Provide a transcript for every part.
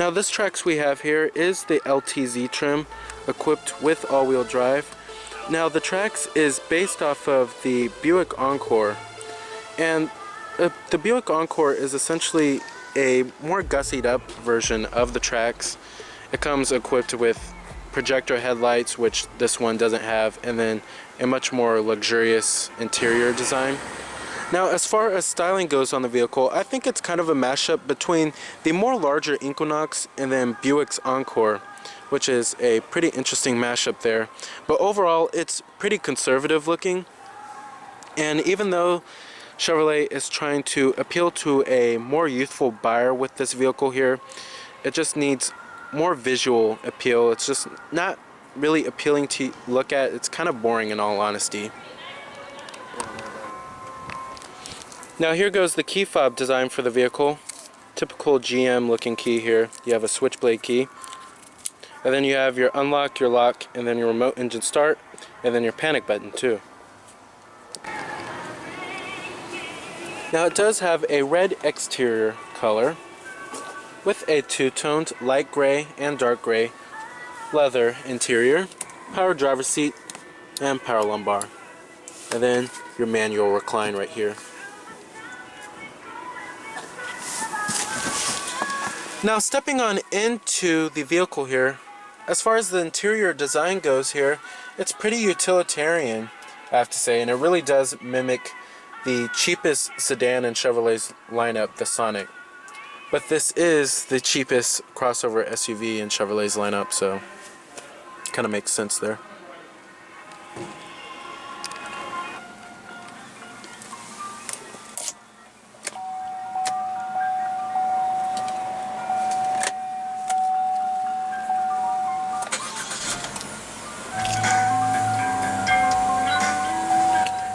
Now this Trax we have here is the LTZ trim equipped with all-wheel drive. Now the Trax is based off of the Buick Encore, and the Buick Encore is essentially a more gussied up version of the Trax. It comes equipped with projector headlights, which this one doesn't have, and then a much more luxurious interior design. Now as far as styling goes on the vehicle, I think it's kind of a mashup between the more larger Equinox and then Buick's Encore, which is a pretty interesting mashup there. But overall, it's pretty conservative looking, and even though Chevrolet is trying to appeal to a more youthful buyer with this vehicle here, it just needs more visual appeal. It's just not really appealing to look at. It's kind of boring in all honesty. Now here goes the key fob design for the vehicle. Typical GM looking key here. You have a switchblade key, and then you have your unlock, your lock, and then your remote engine start, and then your panic button too. Now it does have a red exterior color with a two-toned light gray and dark gray leather interior, power driver's seat, and power lumbar, and then your manual recline right here. Now stepping on into the vehicle here, as far as the interior design goes here, it's pretty utilitarian, I have to say, and it really does mimic the cheapest sedan in Chevrolet's lineup, the Sonic. But this is the cheapest crossover SUV in Chevrolet's lineup, so it kind of makes sense there.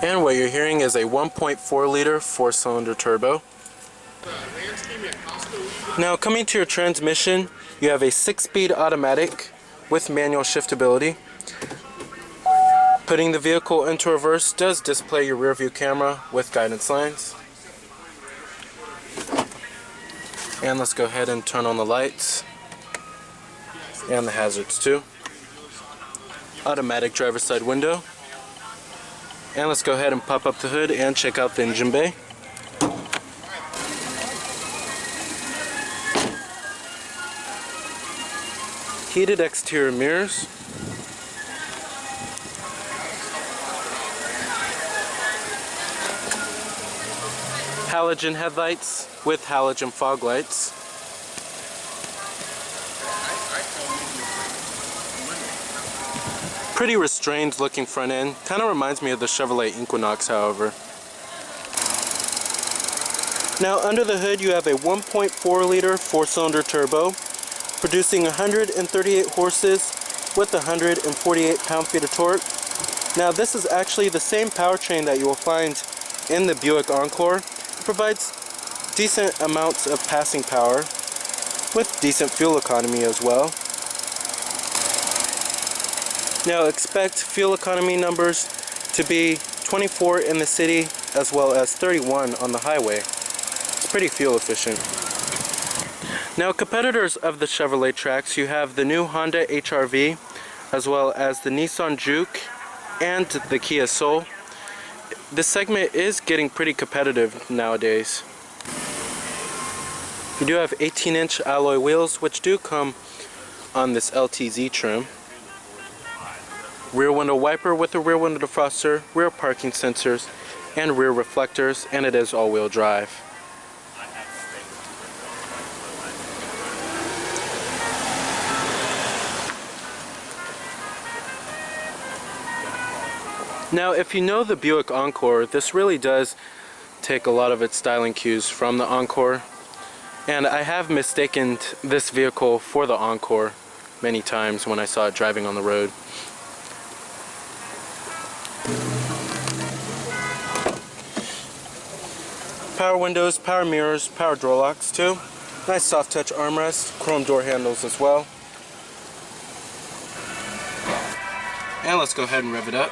And what you're hearing is a 1.4 liter 4-cylinder turbo. Now coming to your transmission, you have a 6-speed automatic with manual shiftability. Putting the vehicle into reverse does display your rear view camera with guidance lines. And let's go ahead and turn on the lights and the hazards too. Automatic driver's side window. And let's go ahead and pop up the hood and check out the engine bay. Heated exterior mirrors. Halogen headlights with halogen fog lights. Pretty restrained looking front end. Kind of reminds me of the Chevrolet Equinox, however. Now under the hood you have a 1.4 liter 4-cylinder turbo producing 138 horses with 148 pound-feet of torque. Now this is actually the same powertrain that you will find in the Buick Encore. It provides decent amounts of passing power with decent fuel economy as well. Now expect fuel economy numbers to be 24 in the city as well as 31 on the highway. It's pretty fuel efficient. Now competitors of the Chevrolet Trax, you have the new Honda HR-V as well as the Nissan Juke and the Kia Soul. This segment is getting pretty competitive nowadays. You do have 18-inch alloy wheels which do come on this LTZ trim. Rear window wiper with a rear window defroster, rear parking sensors, and rear reflectors, and it is all-wheel drive. Now, if you know the Buick Encore, this really does take a lot of its styling cues from the Encore, and I have mistaken this vehicle for the Encore many times when I saw it driving on the road. Power windows, power mirrors, power door locks too. Nice soft touch armrest, chrome door handles as well. And let's go ahead and rev it up.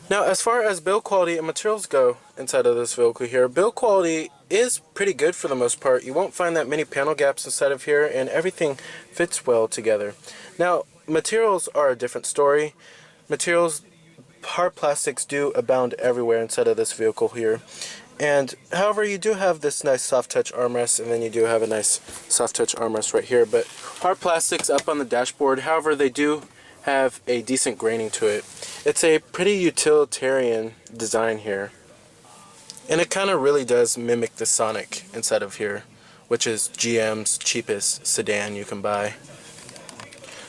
Now, as far as build quality and materials go inside of this vehicle here, build quality is pretty good for the most part. You won't find that many panel gaps inside of here, and everything fits well together. Now, materials are a different story. Materials, hard plastics do abound everywhere inside of this vehicle here. And however, you do have this nice soft touch armrest, and then you do have a nice soft touch armrest right here. But hard plastics up on the dashboard, however, they do have a decent graining to it. It's a pretty utilitarian design here, and it kind of really does mimic the Sonic inside of here, which is GM's cheapest sedan you can buy.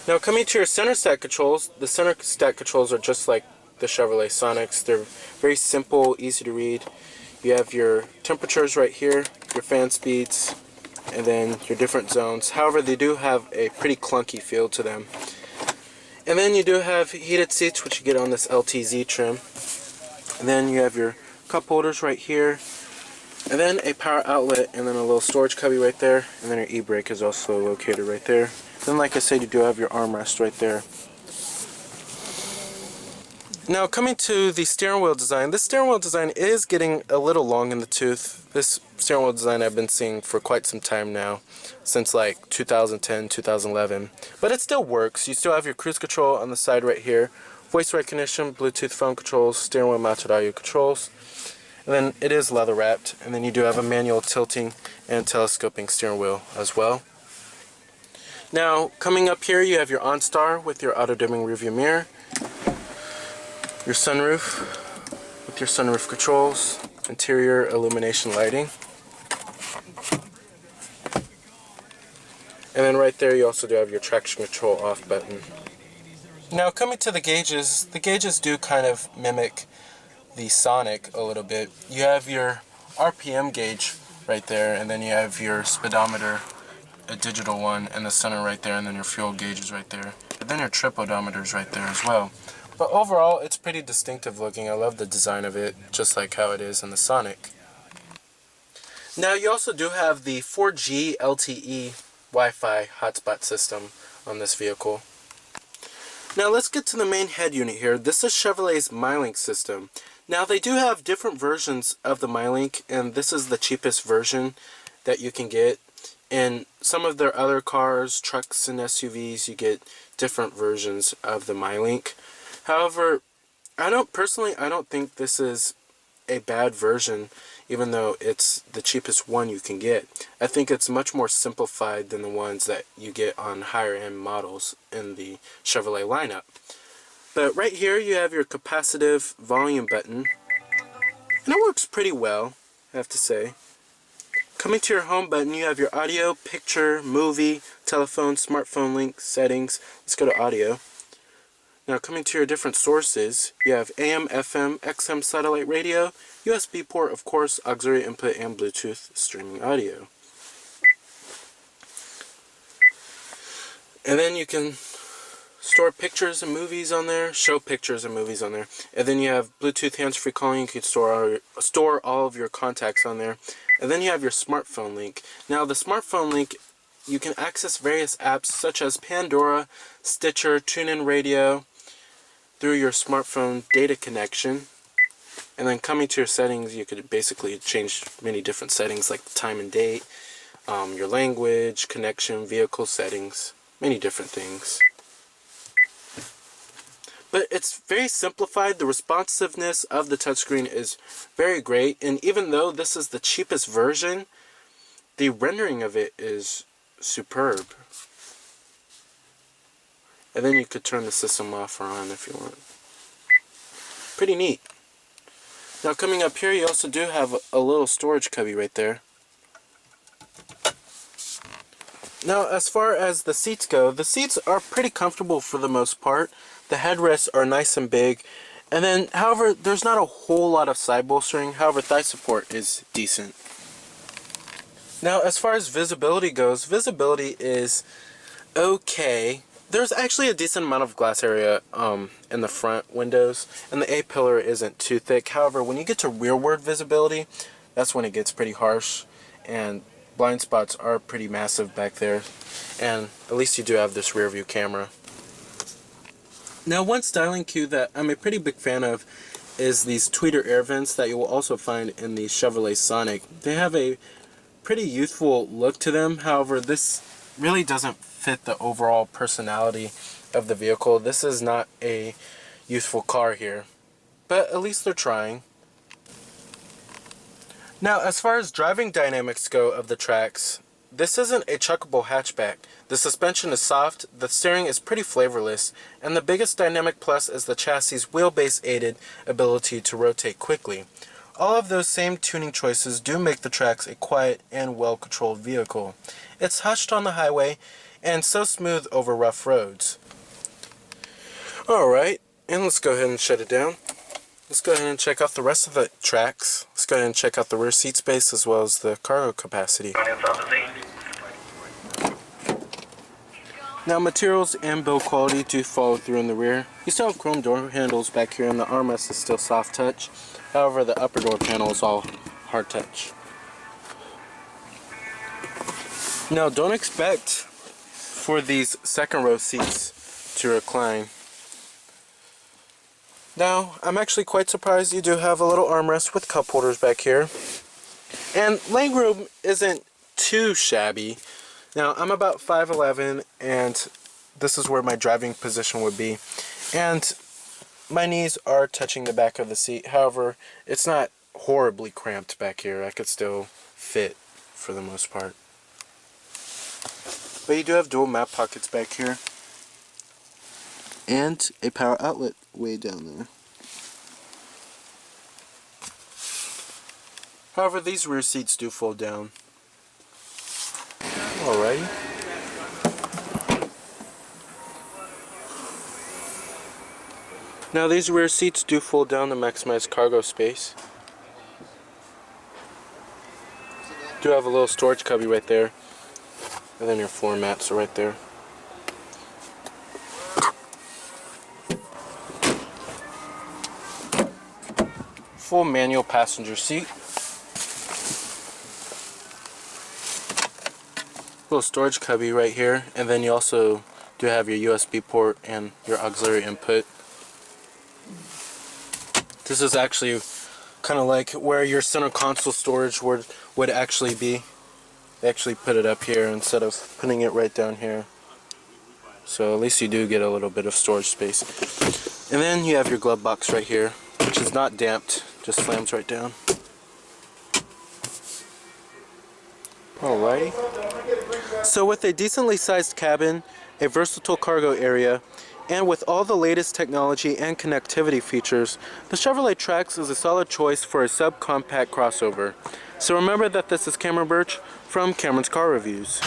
Now, coming to your center stack controls, the center stack controls are just like the Chevrolet Sonics. They're very simple, easy to read. You have your temperatures right here, your fan speeds, and then your different zones. However, they do have a pretty clunky feel to them. And then you do have heated seats, which you get on this LTZ trim. And then you have your cup holders right here, and then a power outlet, and then a little storage cubby right there, and then your e-brake is also located right there. Then, like I said, you do have your armrest right there. Now, coming to the steering wheel design, this steering wheel design is getting a little long in the tooth. This steering wheel design I've been seeing for quite some time now, since like 2010, 2011. But it still works. You still have your cruise control on the side right here, voice recognition, Bluetooth phone controls, steering wheel mounted audio controls. And then it is leather wrapped, and then you do have a manual tilting and telescoping steering wheel as well. Now, coming up here, you have your OnStar with your auto-dimming rearview mirror, your sunroof with your sunroof controls, interior illumination lighting, and then right there you also do have your traction control off button. Now, coming to the gauges do kind of mimic the Sonic a little bit. You have your RPM gauge right there, and then you have your speedometer, a digital one in the center right there, and then your fuel gauge is right there, and then your trip odometer is right there as well. But overall, it's pretty distinctive looking. I love the design of it, just like how it is in the Sonic. Now, you also do have the 4G LTE Wi-Fi hotspot system on this vehicle. Now, let's get to the main head unit here. This is Chevrolet's MyLink system. Now, they do have different versions of the MyLink, and this is the cheapest version that you can get. In some of their other cars, trucks, and SUVs, you get different versions of the MyLink. However, I don't think this is a bad version, even though it's the cheapest one you can get. I think it's much more simplified than the ones that you get on higher end models in the Chevrolet lineup. But right here you have your capacitive volume button, and it works pretty well, I have to say. Coming to your home button, you have your audio, picture, movie, telephone, smartphone link, settings. Let's go to audio. Now, coming to your different sources, you have AM, FM, XM satellite radio, USB port, of course, auxiliary input, and Bluetooth streaming audio. And then you can store pictures and movies on there, show pictures and movies on there. And then you have Bluetooth hands-free calling. You can store all of your contacts on there. And then you have your smartphone link. Now, the smartphone link, you can access various apps such as Pandora, Stitcher, TuneIn Radio, through your smartphone data connection. And then coming to your settings, you could basically change many different settings like the time and date, your language, connection, vehicle settings, many different things. But it's very simplified. The responsiveness of the touchscreen is very great, and even though this is the cheapest version, the rendering of it is superb. And then you could turn the system off or on if you want. Pretty neat. Now, coming up here, you also do have a little storage cubby right there. Now, as far as the seats go, the seats are pretty comfortable for the most part. The headrests are nice and big. And then, however, there's not a whole lot of side bolstering. However, thigh support is decent. Now, as far as visibility goes, visibility is okay. There's actually a decent amount of glass area in the front windows, and the A-pillar isn't too thick. However, when you get to rearward visibility, that's when it gets pretty harsh, and blind spots are pretty massive back there, and at least you do have this rear view camera. Now, one styling cue that I'm a pretty big fan of is these tweeter air vents that you will also find in the Chevrolet Sonic. They have a pretty youthful look to them. However, this really doesn't fit the overall personality of the vehicle. This is not a youthful car here, but at least they're trying. Now, as far as driving dynamics go of the Trax, this isn't a chuckable hatchback. The suspension is soft, the steering is pretty flavorless, and the biggest dynamic plus is the chassis' wheelbase-aided ability to rotate quickly. All of those same tuning choices do make the Trax a quiet and well-controlled vehicle. It's hushed on the highway and so smooth over rough roads. Alright, and let's go ahead and shut it down. Let's go ahead and check out the rest of the Trax. Let's go ahead and check out the rear seat space as well as the cargo capacity. Now, materials and build quality do follow through in the rear. You still have chrome door handles back here, and the armrest is still soft touch. However, the upper door panel is all hard touch. Now, don't expect for these second row seats to recline. Now, I'm actually quite surprised you do have a little armrest with cup holders back here. And legroom isn't too shabby. Now, I'm about 5'11", and this is where my driving position would be. And my knees are touching the back of the seat. However, it's not horribly cramped back here. I could still fit for the most part. But you do have dual map pockets back here. And a power outlet way down there. However, these rear seats do fold down. Alrighty. Now these rear seats do fold down to maximize cargo space. Do have a little storage cubby right there. And then your floor mats are right there. Full manual passenger seat. Little storage cubby right here, and then you also do have your USB port and your auxiliary input. This is actually kind of like where your center console storage would actually be. They actually put it up here instead of putting it right down here. So at least you do get a little bit of storage space. And then you have your glove box right here, which is not damped, just slams right down. Alrighty. So with a decently sized cabin, a versatile cargo area, and with all the latest technology and connectivity features, the Chevrolet Trax is a solid choice for a subcompact crossover. So remember that this is Cameron Birch from Cameron's Car Reviews.